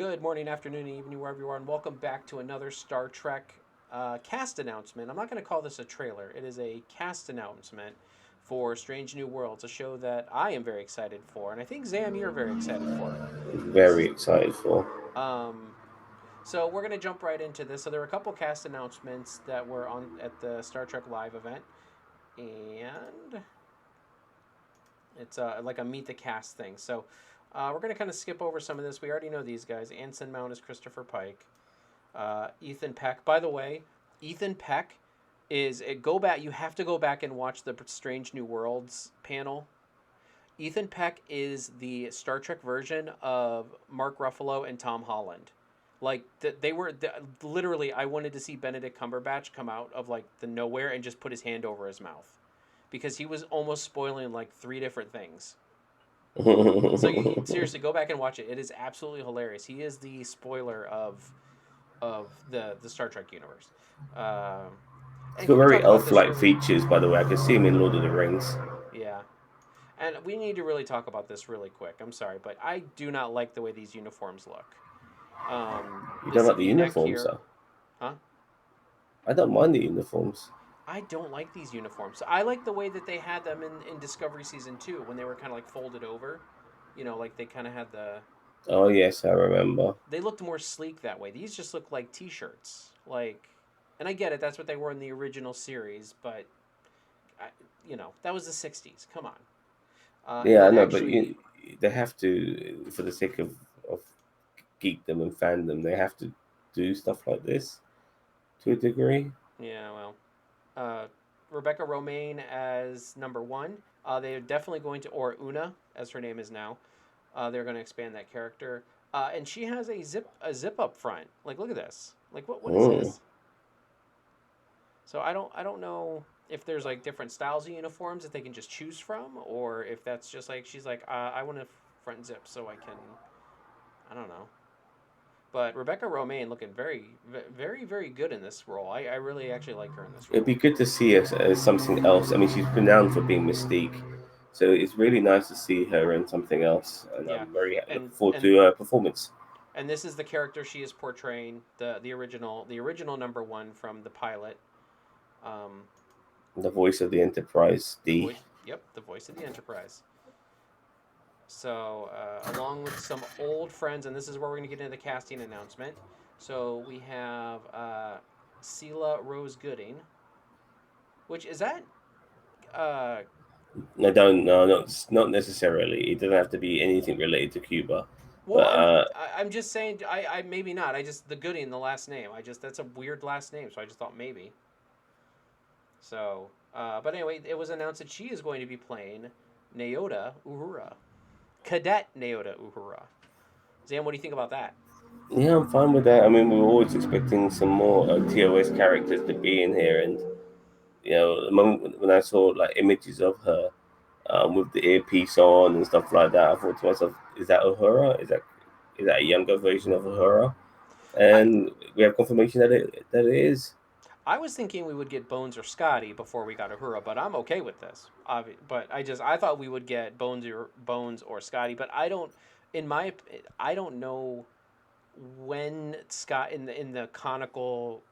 Good morning, afternoon, evening, wherever you are, and welcome back to another Star Trek cast announcement. I'm not going to call this a trailer, it is a cast announcement for Strange New Worlds, a show that I am very excited for, and I think, Zam, you're very excited for. This Very is. excited for. Um, so we're going to jump right into this. So there were a couple cast announcements that were on at the Star Trek Live event, and it's like a meet the cast thing. So we're going to kind of skip over some of this. We already know these guys. Anson Mount is Christopher Pike. Ethan Peck. By the way, Ethan Peck is it. Go back. You have to go back and watch the Strange New Worlds panel. Ethan Peck is the Star Trek version of Mark Ruffalo and Tom Holland. Like they were literally. I wanted to see Benedict Cumberbatch come out of like the nowhere and just put his hand over his mouth because he was almost spoiling like three different things. So you seriously go back and watch it. It is absolutely hilarious. He is the spoiler of the Star Trek universe. Um, He's and got can we very talk about this elf-like really? features, by the way. I can see him in Lord of the Rings. Yeah, and we need to really talk about this really quick. I'm sorry, but I do not like the way these uniforms look. You The don't like the V neck uniforms, here, though. huh? I don't mind the uniforms. I don't like these uniforms. I like the way that they had them in Discovery season two when they were kind of like folded over. You know, like they kind of had the. Oh yes, I remember. They looked more sleek that way. These just look like T-shirts. Like, and I get it. That's what they were in the original series, but I, that was the '60s. Come on. And Yeah, I then know, but actually, they have to, for the sake of geekdom and fandom, they have to do stuff like this to a degree. yeah, well, uh, Rebecca Romaine as number one. They're definitely going to, or Una, as her name is now. They're going to expand that character, and she has a zip up front. Like, look at this. Like, what is Mm. this? So I don't know if there's like different styles of uniforms that they can just choose from, or if that's just like she's like I want a front zip so I can. I don't know. But Rebecca Romaine looking very, very good in this role. I really actually like her in this It'd role. be good to see her as something else. I mean, she's renowned for being Mystique, so it's really nice to see her in something else, and Yeah, I'm very looking and forward and to her performance. and this is the character she is portraying the original number one from the pilot. Um, The voice of the Enterprise, the D. voice. Yep, the voice of the Enterprise. So along with some old friends, and this is where we're going to get into the casting announcement. So we have Sela Rose Gooding, which is that. Uh, I don't know, not necessarily. It doesn't have to be anything related to Cuba, well, but I'm just saying. I maybe not. I just the Gooding, the last name. I just that's a weird last name, so I just thought maybe. So, but anyway, it was announced that she is going to be playing Naota Uhura, Cadet Naota Uhura. Zam, what do you think about that? yeah, I'm fine with that. I mean, we were always expecting some more TOS characters to be in here, and the moment when I saw like images of her with the earpiece on and stuff like that, I thought to myself, "Is that Uhura? Is that a younger version of Uhura?" I And we have confirmation that it is. I was thinking we would get Bones or Scotty before we got Uhura, but I'm okay with this. But I thought we would get Bones or Scotty, but I don't. I don't know when Scott in the conical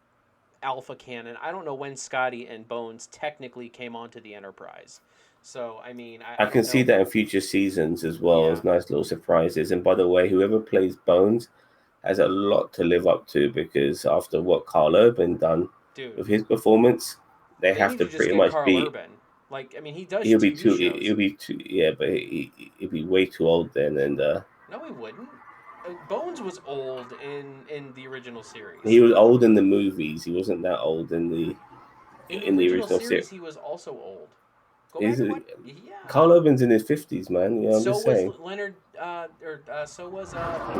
alpha canon. I don't know when Scotty and Bones technically came onto the Enterprise. So I mean, I I can don't see know. that in future seasons as well Yeah, as nice little surprises. And by the way, whoever plays Bones has a lot to live up to because after what Carl Urban done dude, with his performance, they they have need to to just pretty get much Carl be. Urban. Like I mean, he does He'll be TV too. shows. He'll be too. Yeah, but he'll be way too old then, and No, he wouldn't. Bones was old in the original he series. was old in the movies. He wasn't that old in the In the in the original original series, series. he was also old. Go back Is and it? watch. Yeah. Carl Urban's in his 50s, man. I'm So just was saying. Leonard, or so was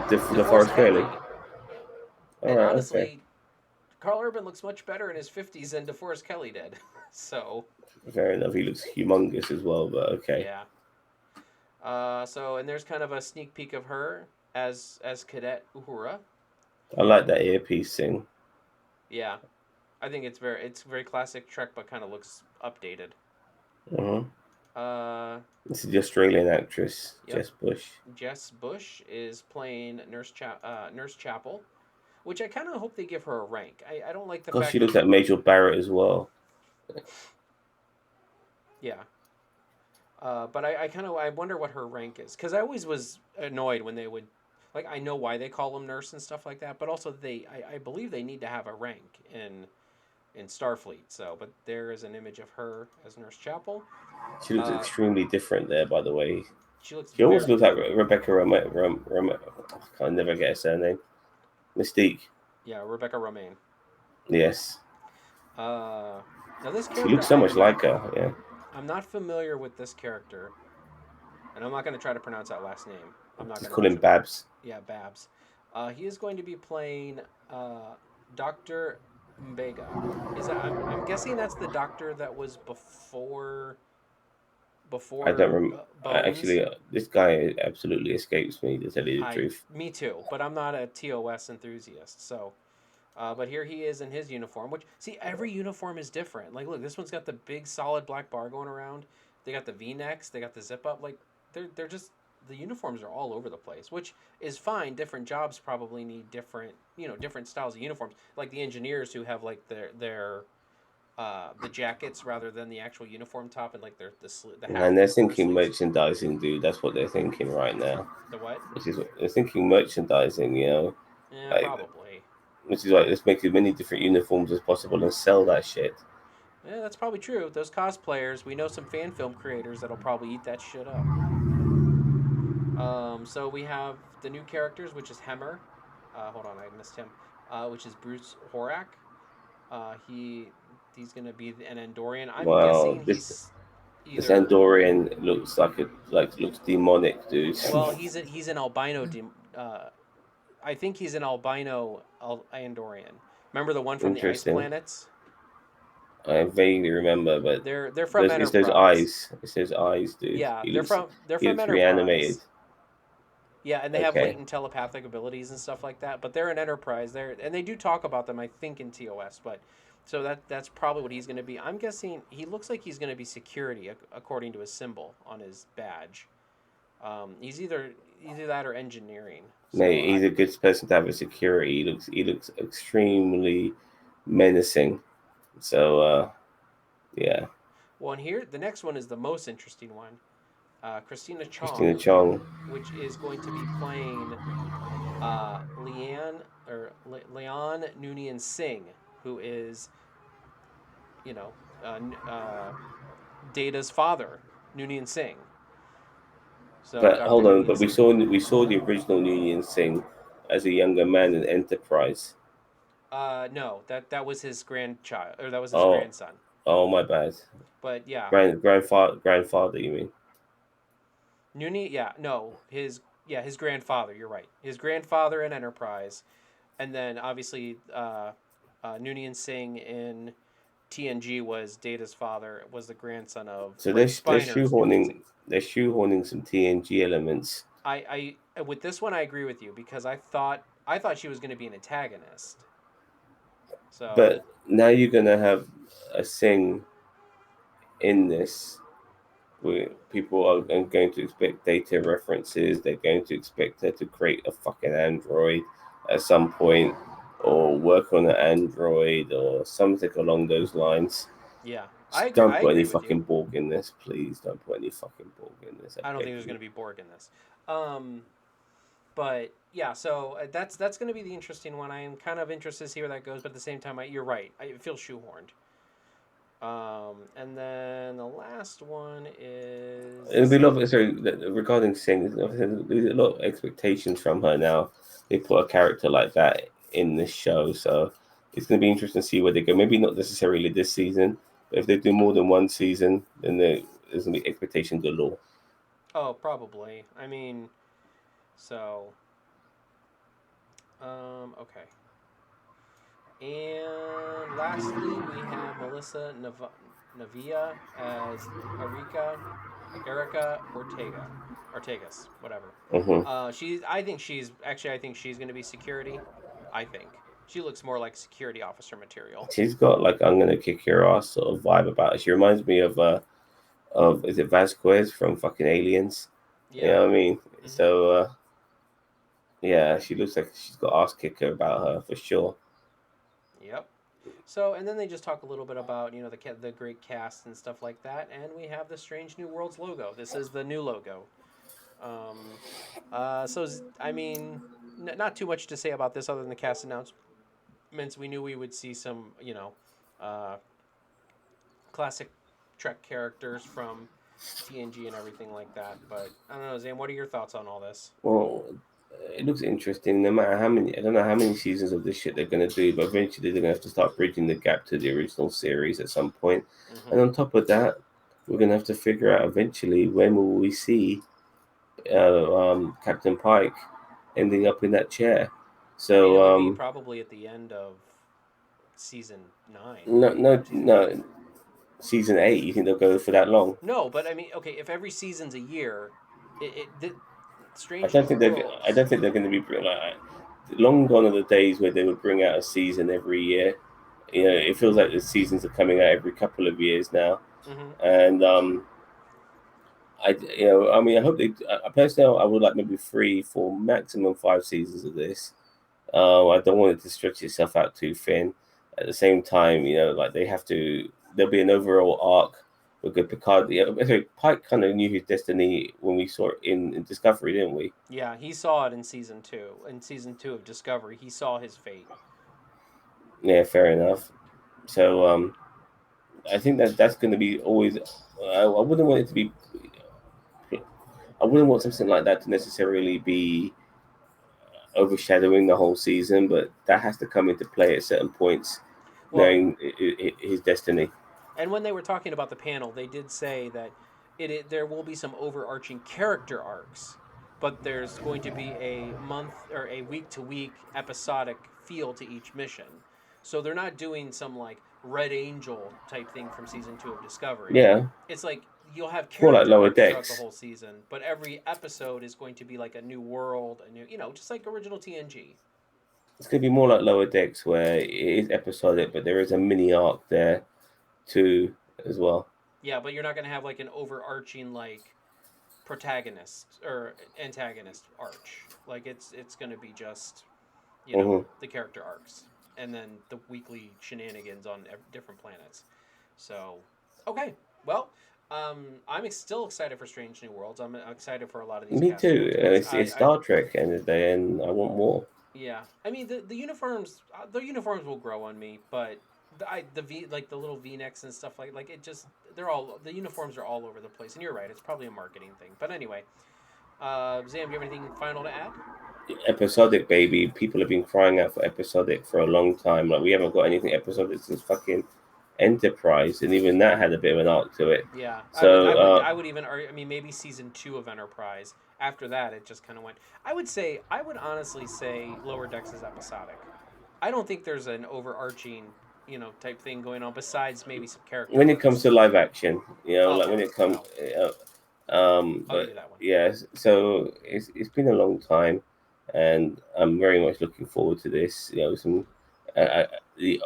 DeForest DeForest Kelly. Kelly. All And right, okay. honestly, Carl Urban looks much better in his 50s than DeForest Kelly did. So Fair enough. He looks humongous as well, but okay. yeah. And there's kind of a sneak peek of her as Cadet Uhura. I like that earpiece thing. Yeah, I think it's very classic Trek, but kind of looks updated. Uh-huh. Uh, This is the Australian actress, yep. Jess Bush. Jess Bush is playing Nurse Chapel, which I kind of hope they give her a rank. I don't like the God, she fact that looks like Major Barrett as well. yeah. But I kind of I wonder what her rank is because I always was annoyed when they would like I know why they call them nurse and stuff like that, but also I believe they need to have a rank in Starfleet. So, but there is an image of her as Nurse Chapel. She looks Uh, extremely different there, by the way. she looks She almost very looks like different. Rebecca I can never get her surname. Mystique. Yeah, Rebecca Romaine. Yes. Uh, Now this She character looks so much like her. Yeah. I'm not familiar with this character, and I'm not going to try to pronounce that last name. I'm not Just going to call him butcher that. Babs. Yeah, Babs. He is going to be playing Doctor Mbega. Is that I'm guessing that's the doctor that was I don't before remember. Bones. This guy absolutely escapes me, to tell you the I truth. Me too, but I'm not a TOS enthusiast, so. But here he is in his uniform, which see every uniform is different. Like, look, this one's got the big solid black bar going around. They got the V necks. They got the zip up. Like, they're just the uniforms are all over the place, which is fine. Different jobs probably need different different styles of uniforms. Like the engineers who have like their the jackets rather than the actual uniform top and like the half And they're three-quarter thinking sleeves. merchandising, dude. That's what they're thinking right now. The what? Which is they're thinking merchandising, Yeah, like probably. which is like let's make as many different uniforms as possible and sell that shit. Yeah, that's probably true. Those cosplayers, we know some fan film creators that'll probably eat that shit up. So we have the new characters, which is Hemmer. Hold on, I missed him. Which is Bruce Horak. He's gonna be an Andorian. I'm Wow, guessing this he's this either Andorian looks looks demonic, dude. well, he's an albino. I think he's an albino Andorian. Remember the one from the ice Interesting. planets? I vaguely remember, but They're from it's those Enterprise. eyes. It's those eyes, dude. Yeah, they're He from looks reanimated. Enterprise. Yeah, and they have Okay. latent telepathic abilities and stuff like that. But they're an Enterprise. And they do talk about them, I think, in TOS. But so that's probably what he's going to be. I'm guessing he looks like he's going to be security according to his symbol on his badge. He's either that or engineering. So Mate, he's a good person to have a security. He looks extremely menacing. So yeah. well, and here the next one is the most interesting one. Christina Christina Chong, Chong. which is going to be playing Leon Noonien Singh, who is you know Data's father, Noonien Singh. So But Dr. hold on, Noonien but Singh. we saw the original Union Singh as a younger man in Enterprise. No, that was his grandchild, or that was his Oh, grandson. oh my bad. But yeah, Grandfather, you mean? Noonien. Yeah, no, his grandfather. You're right. His grandfather in Enterprise, and then obviously Noonien Singh in TNG was Data's father. Was the grandson of So Brent they're Spiner's Noonien Singh. shoehorning some TNG elements. I with this one I agree with you because I thought she was going to be an antagonist. So But now you're gonna have a Singh in this where people are going to expect data references. They're going to expect her to create a fucking android at some point, or work on an android, or something along those lines. yeah, Just I don't put any agree with you. fucking Borg in this, please. Don't put any fucking Borg in this. I I don't think beg there's you. going to be Borg in this. Um, but yeah, so that's going to be the interesting one. I am kind of interested to see where that goes, but at the same time, you're right. I feel shoehorned. And then the last one is It'll this. be a lot. Sorry, regarding Singh, there's a lot of expectations from her now. They put a character like that in this show, so it's going to be interesting to see where they go. Maybe not necessarily this season, but if they do more than one season, then there's going to be expectation galore. Oh, probably. I mean, so okay. And lastly, we have Navia as Erica Ortegas, whatever. Hmm. I think she's going to be security. I think she looks more like security officer material. She's got like I'm going to kick your ass sort of vibe about her. She reminds me of of, is it Vasquez from fucking Aliens? You Yeah. know what I mean? Hmm. So yeah, she looks like she's got ass kicker about her for sure. Yep. So, and then they just talk a little bit about the great cast and stuff like that, and we have the Strange New Worlds logo. This is the new logo. Um, I mean, not too much to say about this other than the cast announcements. We knew we would see some, uh, classic Trek characters from TNG and everything like that. But I don't know, Zam. What are your thoughts on all this? Well, it looks interesting. No matter how many, I don't know how many seasons of this shit they're gonna do, but eventually they're gonna have to start bridging the gap to the original series at some point. And Mm-hmm. on top of that, we're gonna have to figure out eventually when will we see Captain Pike ending up in that chair. I mean, it So would be probably at the end of season 9, no, right, no, or season 8. no. Season 8, you think they'll go for that long? No, but I mean, okay, if every season's a year, I Strange don't New think they're. I Worlds. don't think they're going to be like. Long gone are the days where they would bring out a season every year. You know, it feels like the seasons are coming out every couple of years now, Mm-hmm. and I mean, I hope they. Personally, I would like maybe 3, 4, maximum 5 seasons of this. I don't want it to stretch itself out too thin. At the same time, like they have to. There'll be an overall arc. Because Picard, Pike kind of knew his destiny when we saw it in Discovery, didn't we? Yeah, he saw it in season 2. In season 2 of Discovery, he saw his fate. Yeah, fair enough. So I think that's going to be always. I wouldn't want it to be. I wouldn't want something like that to necessarily be overshadowing the whole season, but that has to come into play at certain points, Well, knowing his destiny. and when they were talking about the panel, they did say that there will be some overarching character arcs, but there's going to be a month or a week to week episodic feel to each mission. So they're not doing some like Red Angel type thing from season 2 of Discovery. Yeah, It's like you'll have more like character lower arcs throughout the decks. whole season, but every episode is going to be like a new world, a new, just like original TNG. It's going to be more like lower decks where it is episodic, but there is a mini arc there too as well. Yeah, but you're not going to have like an overarching like protagonist or antagonist arch. Like it's going to be just Hmm. the character arcs and then the weekly shenanigans on different planets. So okay, well, I'm still excited for Strange New Worlds. I'm excited for a lot of these Me cast too. announcements. It's Star Trek, and then I want more. Yeah, I mean the uniforms will grow on me, but the V like the little V necks and stuff like it just the uniforms are all over the place. And you're right, it's probably a marketing thing. But anyway, Zam, do you have anything final to add? Episodic, baby. People have been crying out for episodic for a long time. Like we haven't got anything episodic since fucking Enterprise, and even that had a bit of an arc to it. Yeah, So I would even argue. I mean, maybe season 2 of Enterprise. After that, it just kind of went. I would honestly say Lower Decks is episodic. I don't think there's an overarching, type thing going on besides maybe some character when it comes to arcs. live action, like Okay, when it comes, well, I'll give but you that one. yeah. So it's been a long time, and I'm very much looking forward to this. Some the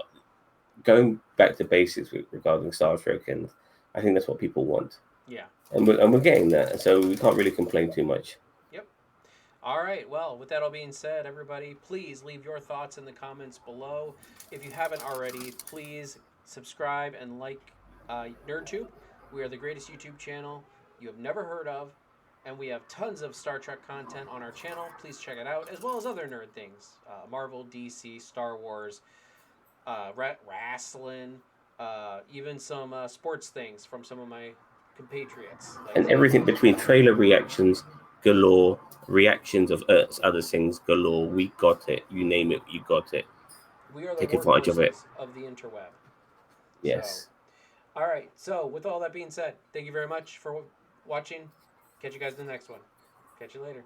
going back to basics regarding Star Trek, and I think that's what people want, Yeah. and we're getting that. So we can't really complain too much. Yep. All right. Well, with that all being said, everybody, please leave your thoughts in the comments below. If you haven't already, please subscribe and like NerdTube. We are the greatest YouTube channel you have never heard of, and we have tons of Star Trek content on our channel. Please check it out, as well as other nerd things: Marvel, DC, Star Wars, wrestling, even some sports things from some of my compatriots like And Zam. everything between trailer reactions galore, reactions of Earth's other things galore. We got it. You name it, you got it. We are the Take advantage of it. workhorses of the interweb. So, Yes. all right. So, with all that being said, thank you very much for watching. Catch you guys in the next one. Catch you later.